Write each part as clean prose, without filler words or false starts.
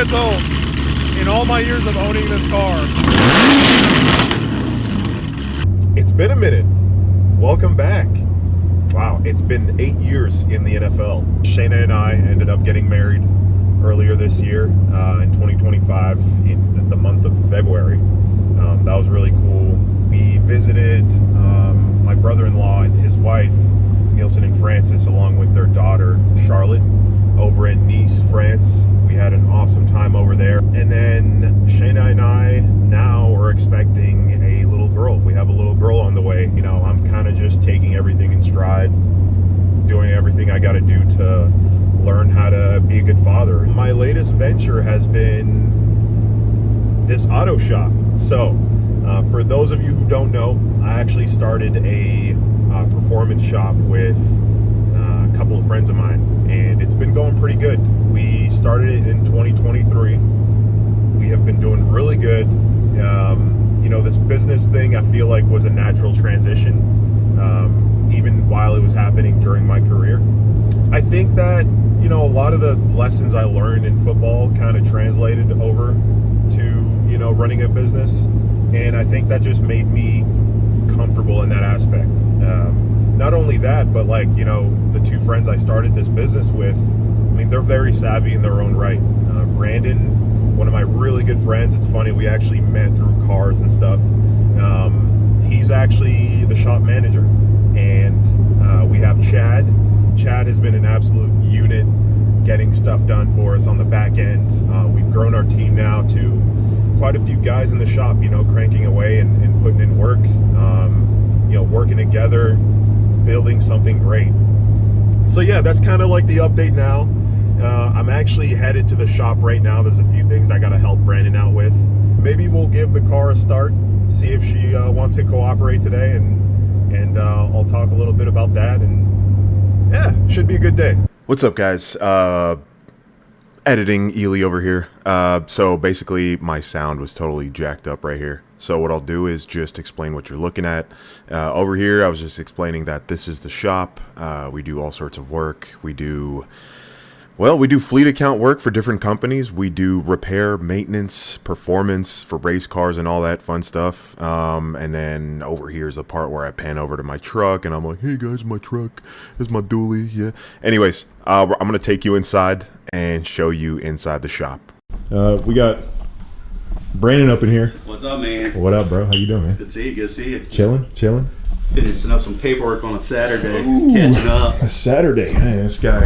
years old. In all my years of owning this car. It's been a minute. Welcome back. Wow, it's been 8 years in the NFL. Shayna and I ended up getting married earlier this year in 2025 in the month of February. That was really cool. We visited my brother-in-law and his wife, Nielsen and Francis, along with their daughter, Charlotte, over in Nice, France. We had an awesome time over there. And then Shayna and I now are expecting a little girl. We have a little girl on the way. You know, I'm kind of just taking everything in stride, doing everything I got to do to learn how to be a good father. My latest venture has been this auto shop. So for those of you who don't know, I actually started a performance shop with a couple of friends of mine, and it's been going pretty good. We started it in 2023. We have been doing really good. You know, this business thing I feel like was a natural transition, even while it was happening during my career. I think that, you know, a lot of the lessons I learned in football kind of translated over to, you know, running a business, and I think that just made me comfortable in that aspect. Not only that, but like, you know, the two friends I started this business with, I mean, they're very savvy in their own right. Brandon, one of my really good friends, it's funny, we actually met through cars and stuff. He's actually the shop manager, and we have Chad. Chad has been an absolute unit getting stuff done for us on the back end. We've grown our team now to quite a few guys in the shop, you know, cranking away and putting in work, you know, working together, building something great. So yeah, that's kind of like the update now. I'm actually headed to the shop right now. There's a few things I got to help Brandon out with. Maybe we'll give the car a start, see if she wants to cooperate today, and I'll talk a little bit about that, and yeah, should be a good day. What's up, guys? Editing Ely over here. So basically my sound was totally jacked up right here. So what I'll do is just explain what you're looking at. Over here, I was just explaining that this is the shop. We do all sorts of work. We do fleet account work for different companies. We do repair, maintenance, performance for race cars and all that fun stuff. And then over here is the part where I pan over to my truck and I'm like, hey guys, my truck is my dually. Yeah. Anyways, I'm going to take you inside and show you inside the shop. We got Brandon up in here. What's up, man? What up, bro? How you doing, man? Good to see you. Good to see you. Chilling. Finishing up some paperwork on a Saturday. Ooh, catching up. A Saturday, man. This guy.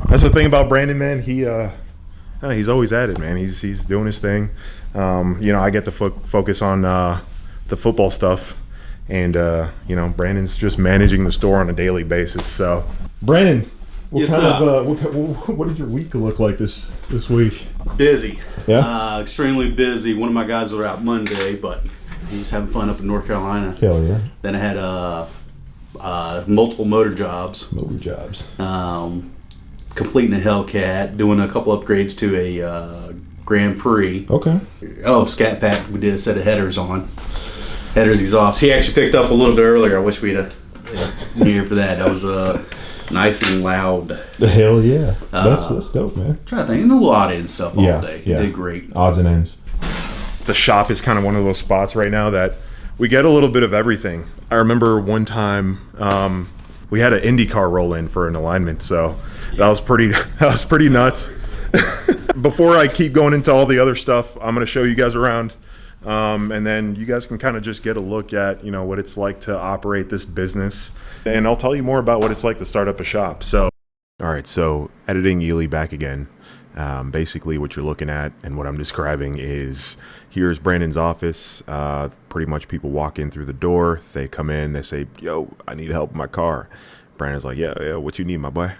That's the thing about Brandon, man. He's always at it, man. He's doing his thing. You know, I get to focus on the football stuff, and you know, Brandon's just managing the store on a daily basis. So, Brandon, what did your week look like this week? Busy. Yeah. Extremely busy. One of my guys was out Monday, but he was having fun up in North Carolina. Hell yeah. Then I had multiple motor jobs. Completing a Hellcat, doing a couple upgrades to a Grand Prix. Okay. Oh, Scat Pack, we did a set of headers on. Headers, exhaust. He actually picked up a little bit earlier. I wish we'd have been here for that. That was nice and loud. Hell yeah. That's dope, man. Try to think. And a lot of stuff all day. Yeah. He did great. Odds and ends. The shop is kind of one of those spots right now that we get a little bit of everything. I remember one time we had an IndyCar roll in for an alignment, so that was pretty nuts. Before I keep going into all the other stuff, I'm going to show you guys around, and then you guys can kind of just get a look at, you know, what it's like to operate this business, and I'll tell you more about what it's like to start up a shop. So, all right, so editing Ely back again. Basically what you're looking at and what I'm describing is, here's Brandon's office. Pretty much people walk in through the door, they come in, they say, yo, I need help with my car. Brandon's like, yeah, what you need, my boy?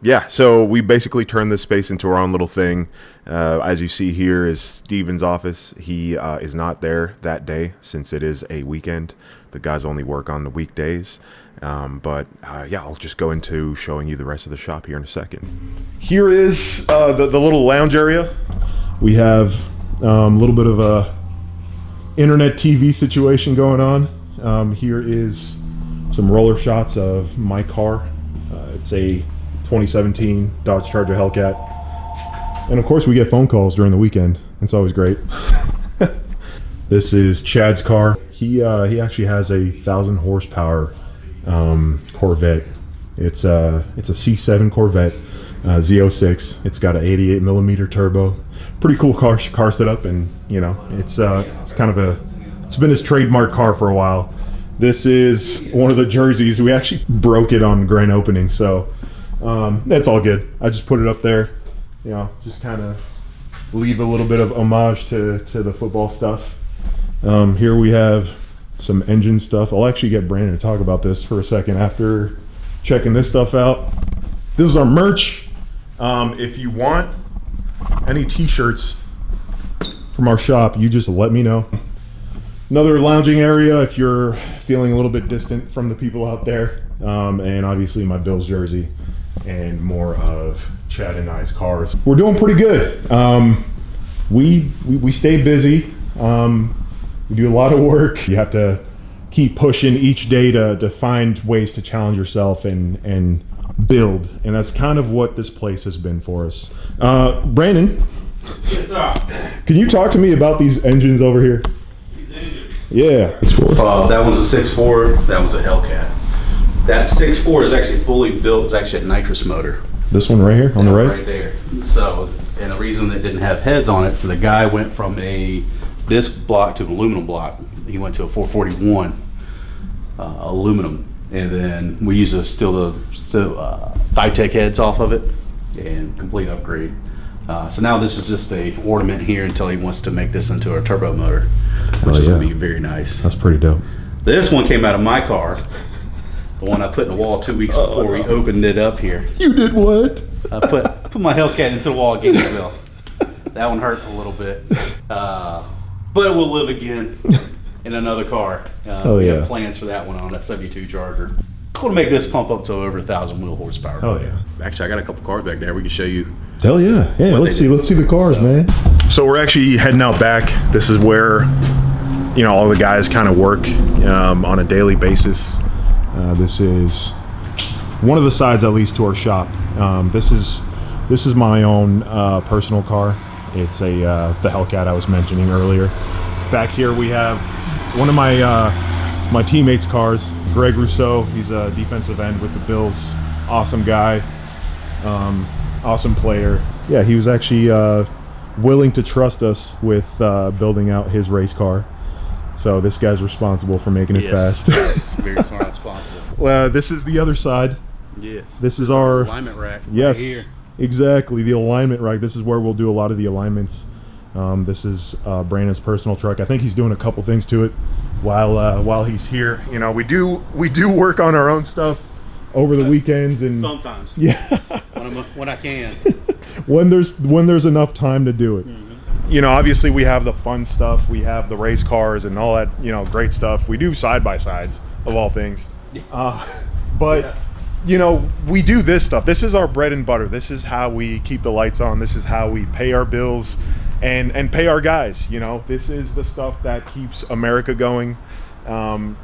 Yeah, so we basically turned this space into our own little thing. As you see here is Steven's office. He is not there that day since it is a weekend. The guys only work on the weekdays. But yeah, I'll just go into showing you the rest of the shop here in a second. Here is the little lounge area. We have a little bit of a internet TV situation going on. Here is some roller shots of my car. It's a 2017 Dodge Charger Hellcat. And of course we get phone calls during the weekend. It's always great. This is Chad's car. He actually has a 1,000 horsepower Corvette. It's a C7 Corvette Z06. It's got an 88 millimeter turbo. Pretty cool car setup, and you know it's kind of it's been his trademark car for a while. This is one of the jerseys. We actually broke it on grand opening, so that's all good. I just put it up there, you know, just kind of leave a little bit of homage to the football stuff. Here we have some engine stuff. I'll actually get Brandon to talk about this for a second after checking this stuff out. This is our merch. If you want any t-shirts from our shop, you just let me know. Another lounging area if you're feeling a little bit distant from the people out there. And obviously my Bills jersey and more of Chad and I's cars. We're doing pretty good. We stay busy. We do a lot of work. You have to keep pushing each day to find ways to challenge yourself and build. And that's kind of what this place has been for us. Brandon. Yes, sir. Can you talk to me about these engines over here? These engines? Yeah. That one's a 6.4, that one's a Hellcat. That 6.4 is actually fully built, it's actually a nitrous motor. This one right here on the right? Right there. So, and the reason it didn't have heads on it, so the guy went from this block to an aluminum block. He went to a 441 aluminum, and then we use still Vitec heads off of it, and complete upgrade. So now this is just a ornament here until he wants to make this into a turbo motor, which is going to be very nice. That's pretty dope. This one came out of my car, the one I put in the wall 2 weeks before we opened it up here. You did what? I put my Hellcat into the wall at Jacksonville. That one hurt a little bit, but it will live again in another car. We have plans for that one on a 72 Charger. I'm going to make this pump up to over 1,000 wheel horsepower. Oh yeah. Actually, I got a couple cars back there. We can show you. Hell yeah. Yeah, let's see the cars, man. So we're actually heading out back. This is where, you know, all the guys kind of work on a daily basis. This is one of the sides, at least, to our shop. This is my own personal car. It's the Hellcat I was mentioning earlier. Back here we have one of my teammates' cars, Greg Rousseau. He's a defensive end with the Bills. Awesome guy, awesome player. Yeah, he was actually willing to trust us with building out his race car. So this guy's responsible for making it fast. Yes, very responsible. This is the other side. Yes. This is our alignment rack. Yes, right here. Exactly, the alignment rack. This is where we'll do a lot of the alignments. This is Brandon's personal truck. I think he's doing a couple things to it while he's here. You know, we do work on our own stuff over the weekends, and sometimes. Yeah. when I can. when there's enough time to do it. Mm-hmm. You know, obviously we have the fun stuff. We have the race cars and all that, you know, great stuff. We do side-by-sides of all things. But you know, we do this stuff. This is our bread and butter. This is how we keep the lights on. This is how we pay our bills and pay our guys. You know, this is the stuff that keeps America going.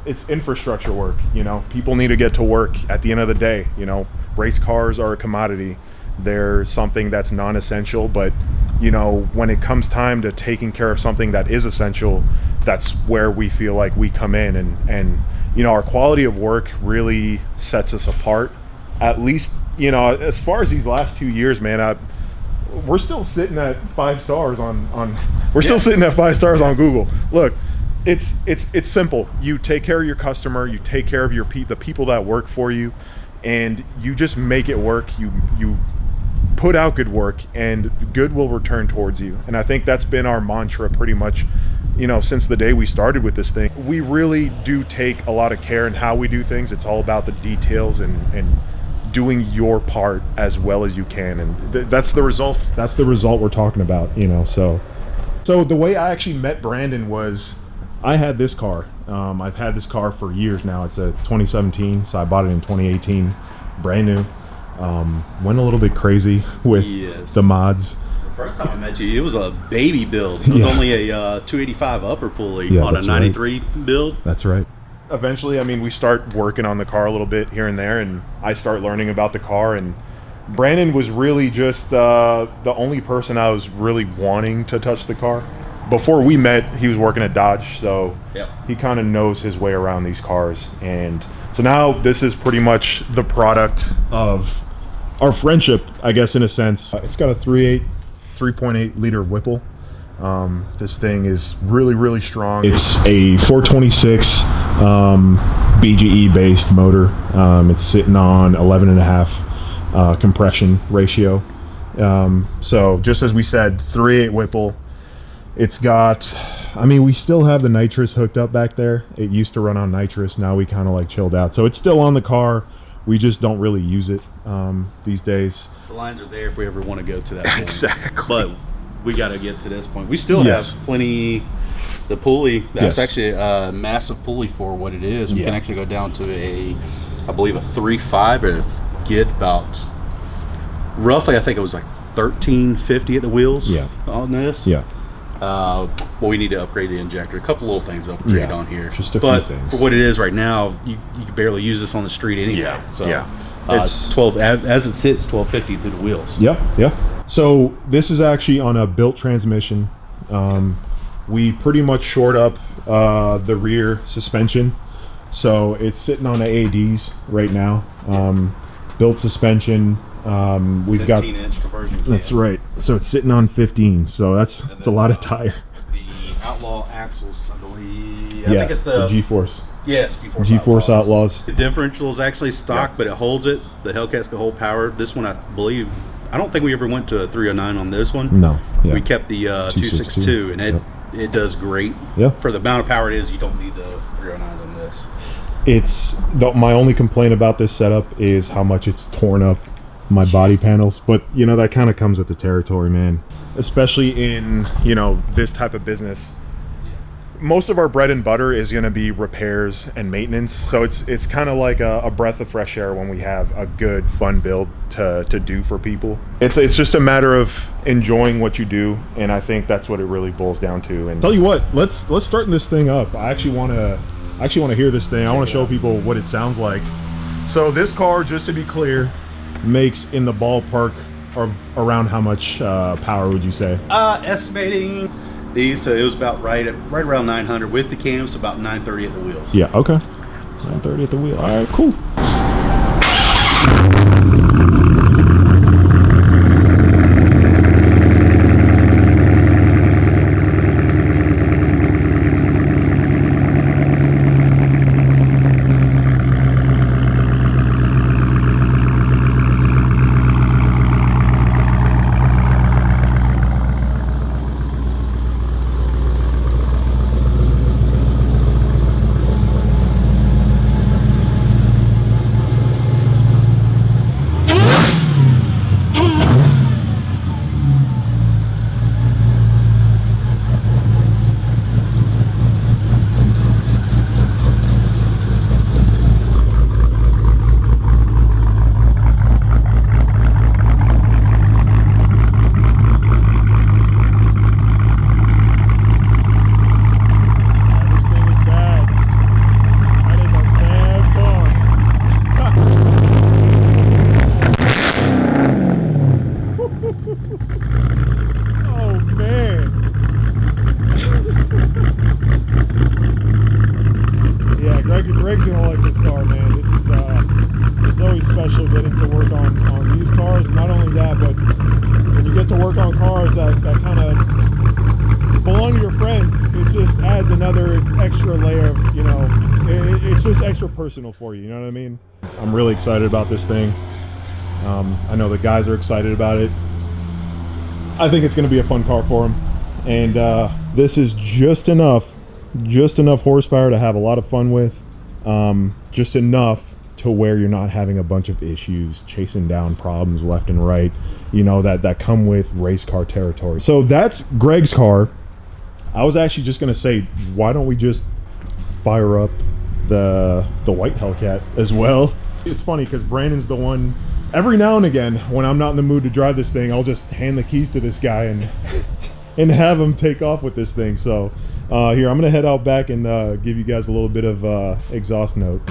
It's infrastructure work. You know, people need to get to work at the end of the day. You know, race cars are a commodity. They're something that's non-essential, but you know, when it comes time to taking care of something that is essential, that's where we feel like we come in, and you know, our quality of work really sets us apart. At least, you know, as far as these last 2 years, man, we're still sitting at 5 stars still sitting at 5 stars on Google. Look, it's simple. You take care of your customer, you take care of the people that work for you, and you just make it work. You put out good work, and good will return towards you. And I think that's been our mantra pretty much, you know, since the day we started with this thing. We really do take a lot of care in how we do things. It's all about the details and doing your part as well as you can, and that's the result. That's the result we're talking about, you know. So the way I actually met Brandon was, I had this car. I've had this car for years now. It's a 2017, so I bought it in 2018, brand new. Went a little bit crazy with the mods. The first time I met you, it was a baby build. It was only a 285 upper pulley on a 93 build. That's right. Eventually, I mean, we start working on the car a little bit here and there, and I start learning about the car, and Brandon was really just the only person I was really wanting to touch the car. Before we met, he was working at Dodge, so he kind of knows his way around these cars. And so now this is pretty much the product of our friendship, I guess, in a sense. It's got a 3.8 liter Whipple. This thing is really, really strong. It's a 426 BGE based motor. It's sitting on 11.5 compression ratio. So just as we said, 3.8 Whipple. It's got, I mean, we still have the nitrous hooked up back there. It used to run on nitrous. Now we kind of like chilled out. So it's still on the car. We just don't really use it these days. The lines are there if we ever want to go to that point. Exactly. But we got to get to this point. We still have plenty. The pulley, that's actually a massive pulley for what it is. We can actually go down to I believe a 3.5 and get about, roughly, I think it was like 1350 at the wheels on this. Well, we need to upgrade the injector. A couple little things to upgrade on here. Just a few things. But for what it is right now, you can barely use this on the street anyway. So it's 12, as it sits, 1250 through the wheels. So this is actually on a built transmission. We pretty much shored up the rear suspension. So it's sitting on AADs right now. Built suspension. We've got 15-inch conversion cam. That's right. So it's sitting on 15. So that's a lot of tire. The Outlaw axles, I believe. I think it's the G-Force. Yes, G-Force Outlaws. The differential is actually stock, but it holds it. The Hellcats can hold power. This one, I believe, I don't think we ever went to a 309 on this one. No. We kept the 262, and it does great. For the amount of power it is, you don't need the 309 on this. My only complaint about this setup is how much it's torn up my body panels, but you know, that kind of comes with the territory, man. Especially in, you know, this type of business. Most of our bread and butter is going to be repairs and maintenance, so it's kind of like a breath of fresh air when we have a good fun build to do for people. It's just a matter of enjoying what you do, and I think that's what it really boils down to. And tell you what, let's start this thing up. I actually want to hear this thing. I want to show people what it sounds like. So this car, just to be clear, makes in the ballpark of around how much power would you say? Estimating these, so it was about right around 900 with the cams, about 930 at the wheels. Yeah, okay. 930 at the wheel. All right, cool. Greg's gonna like this car, man. This is it's always special getting to work on these cars. Not only that, but when you get to work on cars that kind of belong to your friends, it just adds another extra layer of, you know, it's just extra personal for you, you know what I mean? I'm really excited about this thing. I know the guys are excited about it. I think it's going to be a fun car for them, and this is just enough horsepower to have a lot of fun with, just enough to where you're not having a bunch of issues chasing down problems left and right, you know, that come with race car territory. So that's Greg's car. I was actually just going to say, why don't we just fire up the white Hellcat as well? It's funny because Brandon's the one. Every now and again, when I'm not in the mood to drive this thing, I'll just hand the keys to this guy and have him take off with this thing. So here, I'm gonna head out back and give you guys a little bit of exhaust note.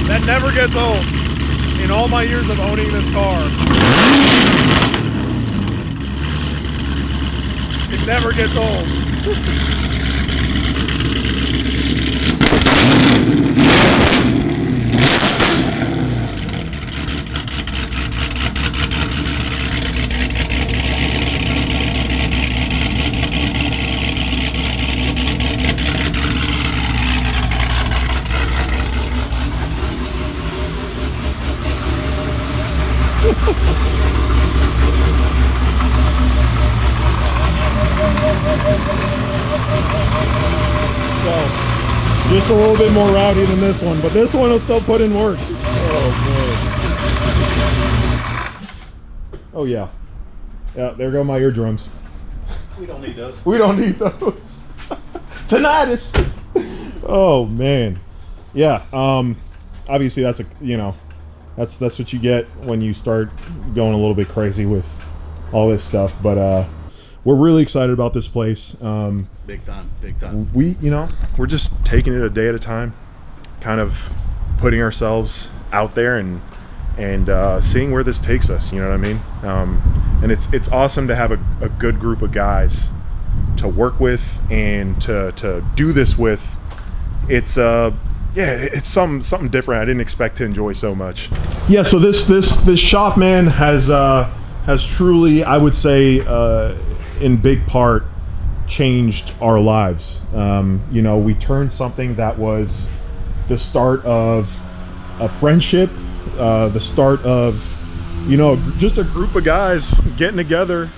That never gets old. In all my years of owning this car, it never gets old. So, just a little bit more rowdy than this one, but this one will still put in work. Oh, boy. Oh, yeah. Yeah, there go my eardrums. We don't need those. We don't need those. Tinnitus. Oh, man. Yeah, obviously that's that's what you get when you start going a little bit crazy with all this stuff, but we're really excited about this place. Big time, big time. We're just taking it a day at a time, kind of putting ourselves out there and seeing where this takes us, you know what I mean? And it's awesome to have a good group of guys to work with and to do this with. It's it's something different I didn't expect to enjoy so much. Yeah, so this shop, man, has truly, I would say, in big part changed our lives. We turned something that was the start of a friendship, the start of just a group of guys getting together,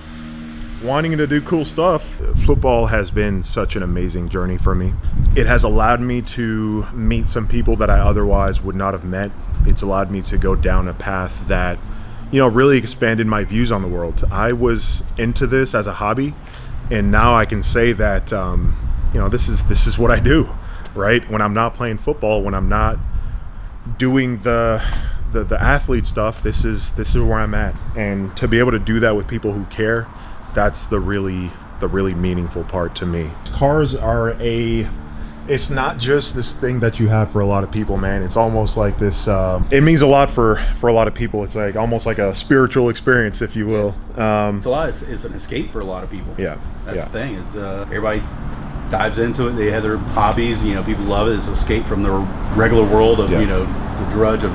wanting to do cool stuff. Football has been such an amazing journey for me. It has allowed me to meet some people that I otherwise would not have met. It's allowed me to go down a path that, really expanded my views on the world. I was into this as a hobby, and now I can say that, this is what I do, right? When I'm not playing football, when I'm not doing the athlete stuff, this is where I'm at. And to be able to do that with people who care, that's the really meaningful part to me. Cars are it's not just this thing that you have for a lot of people, man. It's almost like this, it means a lot for a lot of people. It's like almost like a spiritual experience, if you will. It's an escape for a lot of people. Yeah. That's the thing. It's everybody dives into it. They have their hobbies, people love it. It's escape from the regular world of, the drudge of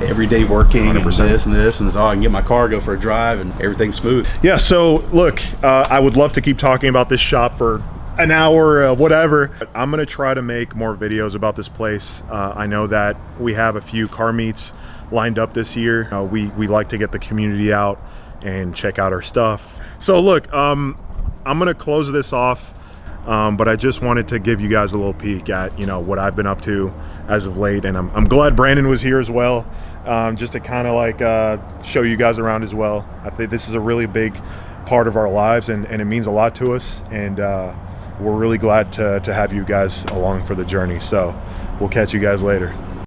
everyday working 100%. and this and this, I can get my car, go for a drive, and everything's smooth. Yeah, so look, I would love to keep talking about this shop for an hour, whatever. I'm gonna try to make more videos about this place. I know that we have a few car meets lined up this year. We like to get the community out and check out our stuff. So look, I'm gonna close this off, but I just wanted to give you guys a little peek at what I've been up to as of late, and I'm glad Brandon was here as well, just to kind of show you guys around as well. I think this is a really big part of our lives, and it means a lot to us, and we're really glad to have you guys along for the journey. So we'll catch you guys later.